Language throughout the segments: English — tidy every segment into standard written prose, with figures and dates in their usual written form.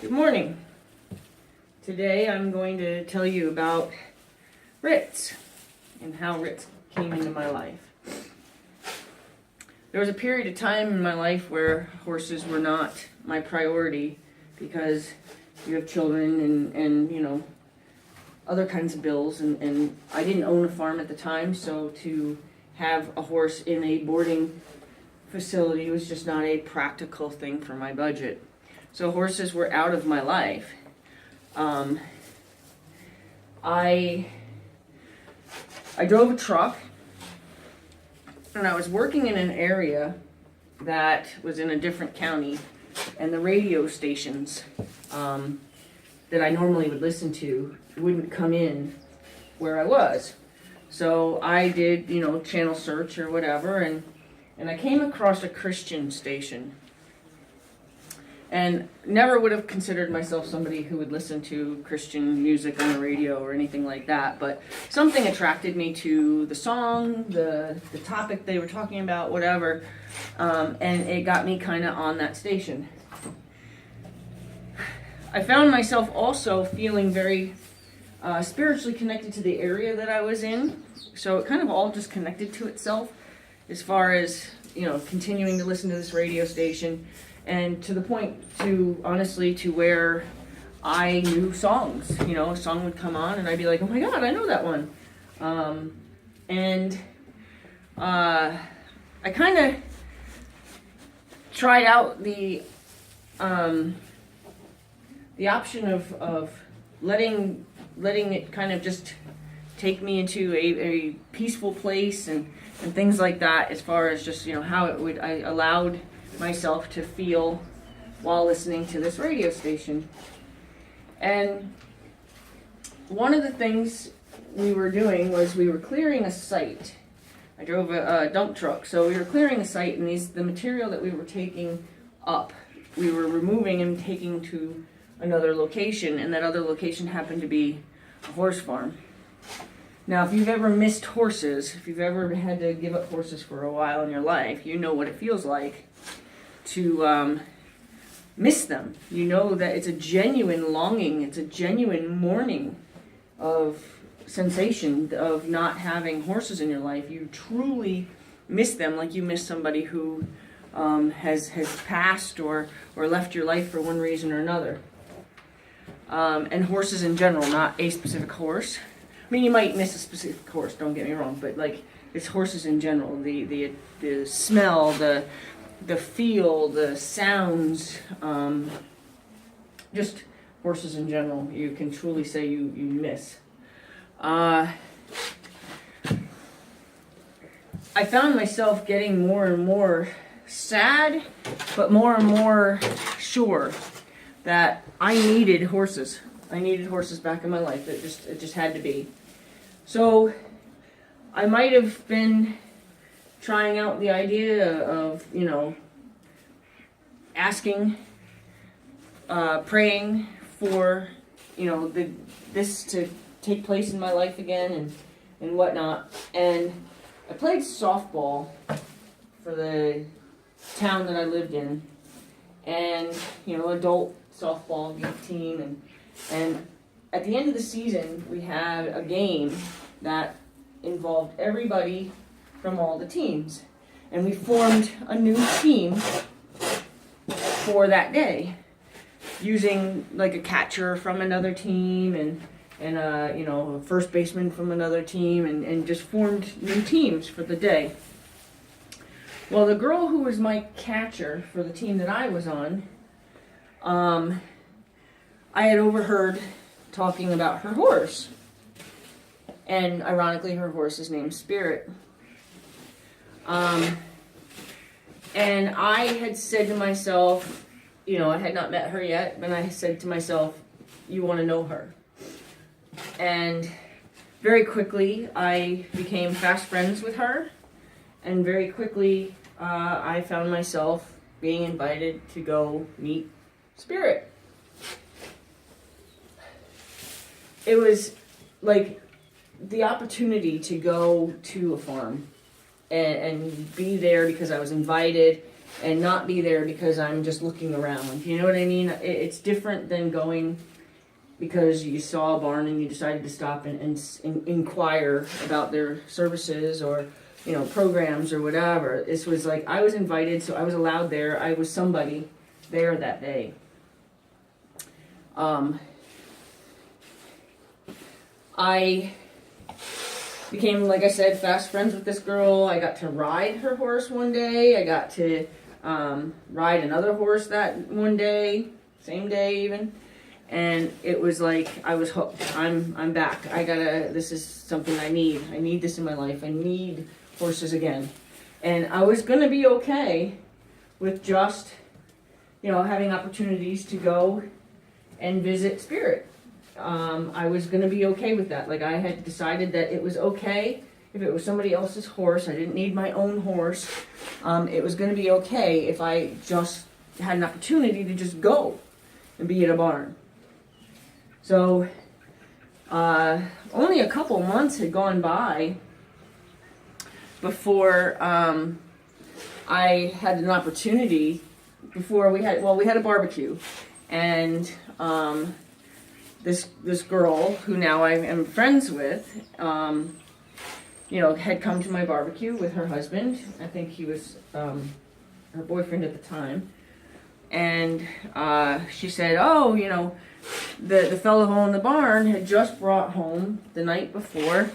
Good morning. Today I'm going to tell you about Ritz and how Ritz came into my life. There was a period of time in my life where horses were not my priority because you have children and you know, other kinds of bills, and I didn't own a farm at the time, so to have a horse in a boarding facility was just not a practical thing for my budget. So horses were out of my life. I drove a truck, and I was working in an area that was in a different county, and the radio stations that I normally would listen to wouldn't come in where I was. So I did, channel search or whatever, and I came across a Christian station. And never would have considered myself somebody who would listen to Christian music on the radio or anything like that, but something attracted me to the song, the topic they were talking about, whatever, and it got me kind of on that station. I found myself also feeling very spiritually connected to the area that I was in, so it kind of all just connected to itself as far as, continuing to listen to this radio station. And to the point to where I knew songs. A song would come on and I'd be like, oh my God, I know that one. I kind of tried out the option of letting it kind of just take me into a peaceful place and things like that, as far as just, how I allowed myself to feel while listening to this radio station. And one of the things we were doing was we were clearing a site. I drove a dump truck, so we were clearing a site, and the material that we were taking up, we were removing and taking to another location, and that other location happened to be a horse farm. Now, if you've ever missed horses, if you've ever had to give up horses for a while in your life, you know what it feels like to miss them. You know that it's a genuine longing, it's a genuine mourning of sensation of not having horses in your life. You truly miss them like you miss somebody who has passed or left your life for one reason or another. And horses in general, not a specific horse. I mean, you might miss a specific horse, don't get me wrong, but like, it's horses in general. The smell, the feel, the sounds, just horses in general, you can truly say you miss. I found myself getting more and more sad, but more and more sure that I needed horses. I needed horses back in my life. It just had to be. So I might have been trying out the idea of, asking, praying for, this to take place in my life again and whatnot. And I played softball for the town that I lived in, and, adult softball team, and at the end of the season, we had a game that involved everybody from all the teams. And we formed a new team for that day, using like a catcher from another team and a first baseman from another team, and just formed new teams for the day. Well, the girl who was my catcher for the team that I was on, I had overheard talking about her horse. And ironically, her horse is named Spirit. And I had said to myself, I had not met her yet, but I said to myself, you want to know her. And very quickly, I became fast friends with her. And very quickly, I found myself being invited to go meet Spirit. It was like the opportunity to go to a farm and be there because I was invited, and not be there because I'm just looking around. You know what I mean? It's different than going because you saw a barn and you decided to stop and inquire about their services or, you know, programs or whatever. This was like, I was invited, so I was allowed there. I was somebody there that day. I became, like I said, fast friends with this girl. I got to ride her horse one day. I got to ride another horse that one day, same day even. And it was like, I was hooked. I'm back. This is something I need. I need this in my life. I need horses again. And I was going to be okay with just, you know, having opportunities to go and visit Spirit. I was going to be okay with that. Like, I had decided that it was okay if it was somebody else's horse. I didn't need my own horse. It was going to be okay if I just had an opportunity to just go and be at a barn. So, only a couple months had gone by before I had an opportunity. Before we had a barbecue, and this girl who now I am friends with, you know, had come to my barbecue with her husband. I think he was her boyfriend at the time, and she said, "Oh, you know, the fellow who owned the barn had just brought home the night before,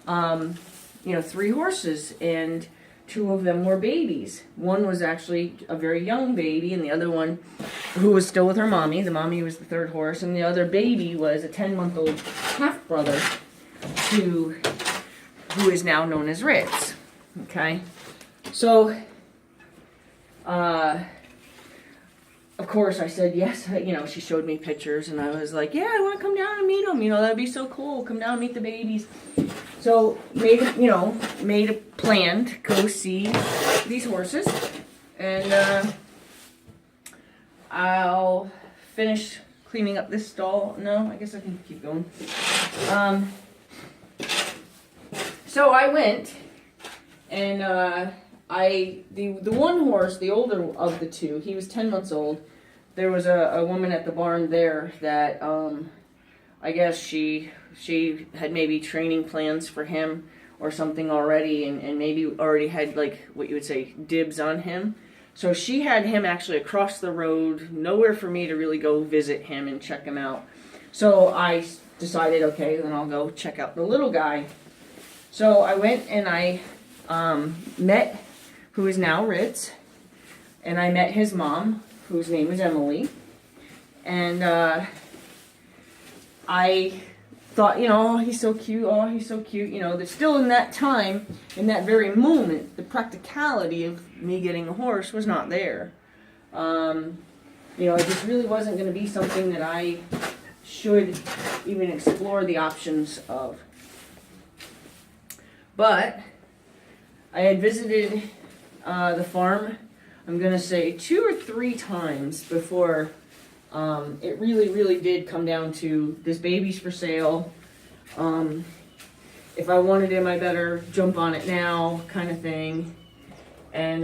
you know, 3 horses, and 2 of them were babies. One was actually a very young baby, and the other one, who was still with her mommy, the mommy was the 3rd horse, and the other baby was a 10-month-old half-brother who is now known as Ritz." Okay? So, of course, I said yes. You know, she showed me pictures, and I was like, yeah, I want to come down and meet them. You know, that'd be so cool. Come down and meet the babies. So, made a plan to go see these horses. And I'll finish cleaning up this stall. No, I guess I can keep going. So I went, and the one horse, the older of the 2, he was 10 months old. There was a woman at the barn there that I guess she had maybe training plans for him or something already, and maybe already had, like, what you would say, dibs on him. So she had him actually across the road, nowhere for me to really go visit him and check him out. So I decided, okay, then I'll go check out the little guy. So I went and I met who is now Ritz, and I met his mom, whose name is Emily, and I thought, you know, oh, he's so cute, you know, there's still in that time, in that very moment, the practicality of me getting a horse was not there. You know, it just really wasn't going to be something that I should even explore the options of. But I had visited the farm, I'm going to say 2 or 3 times before it really did come down to this baby's for sale. If I wanted him, I better jump on it now, kind of thing. And,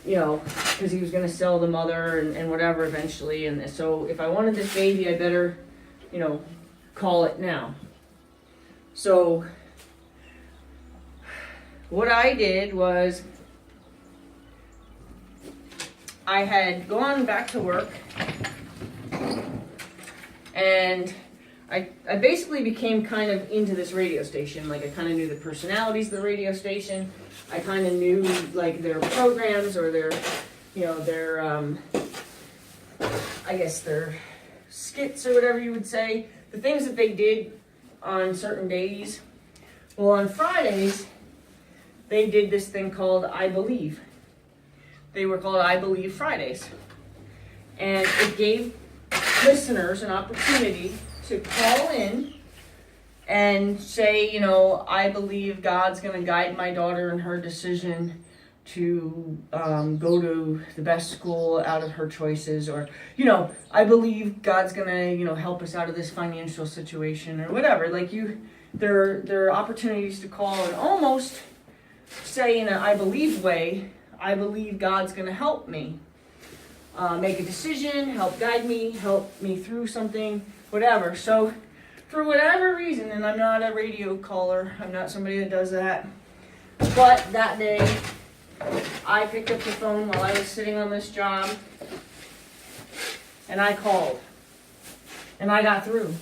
you know, because he was going to sell the mother and whatever eventually. And so if I wanted this baby, I better, you know, call it now. So what I did was I had gone back to work, and I basically became kind of into this radio station. Like, I kind of knew the personalities of the radio station. I kind of knew, like, their programs or their, you know, their, I guess their skits or whatever you would say. The things that they did on certain days. Well, on Fridays, they did this thing called I Believe. They were called I Believe Fridays. And it gave listeners an opportunity to call in and say, you know, I believe God's going to guide my daughter in her decision to go to the best school out of her choices, or, you know, I believe God's going to, you know, help us out of this financial situation, or whatever. Like, there are opportunities to call and almost say in an I believe way, I believe God's going to help me make a decision, help guide me, help me through something, whatever. So for whatever reason, and I'm not a radio caller, I'm not somebody that does that, but that day I picked up the phone while I was sitting on this job, and I called, and I got through.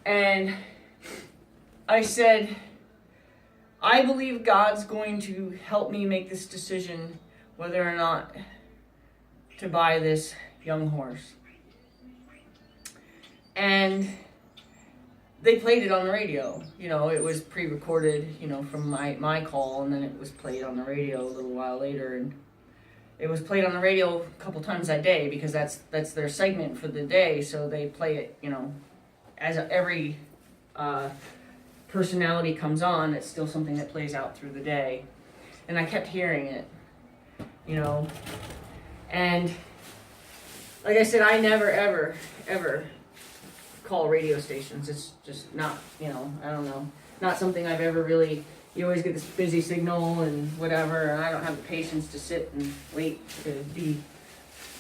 And I said, I believe God's going to help me make this decision whether or not to buy this young horse. And they played it on the radio. You know, it was pre-recorded, you know, from my call, and then it was played on the radio a little while later. And it was played on the radio a couple times that day because that's their segment for the day. So they play it, you know, as every personality comes on, it's still something that plays out through the day. And I kept hearing it, you know. And like I said, I never, ever call radio stations. It's just not, you know, I don't know, not something I've ever really, you always get this busy signal and whatever, and I don't have the patience to sit and wait to be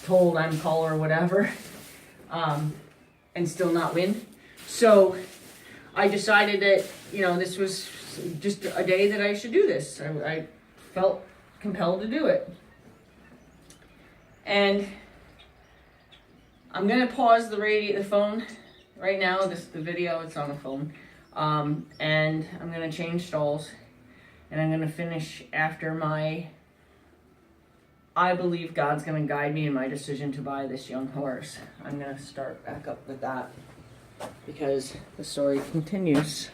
told I'm caller or whatever, and still not win. So I decided that, you know, this was just a day that I should do this. I felt compelled to do it. And I'm going to pause the phone right now, the video, it's on a phone. And I'm going to change stalls. And I'm going to finish after I believe God's going to guide me in my decision to buy this young horse. I'm going to start back up with that because the story continues.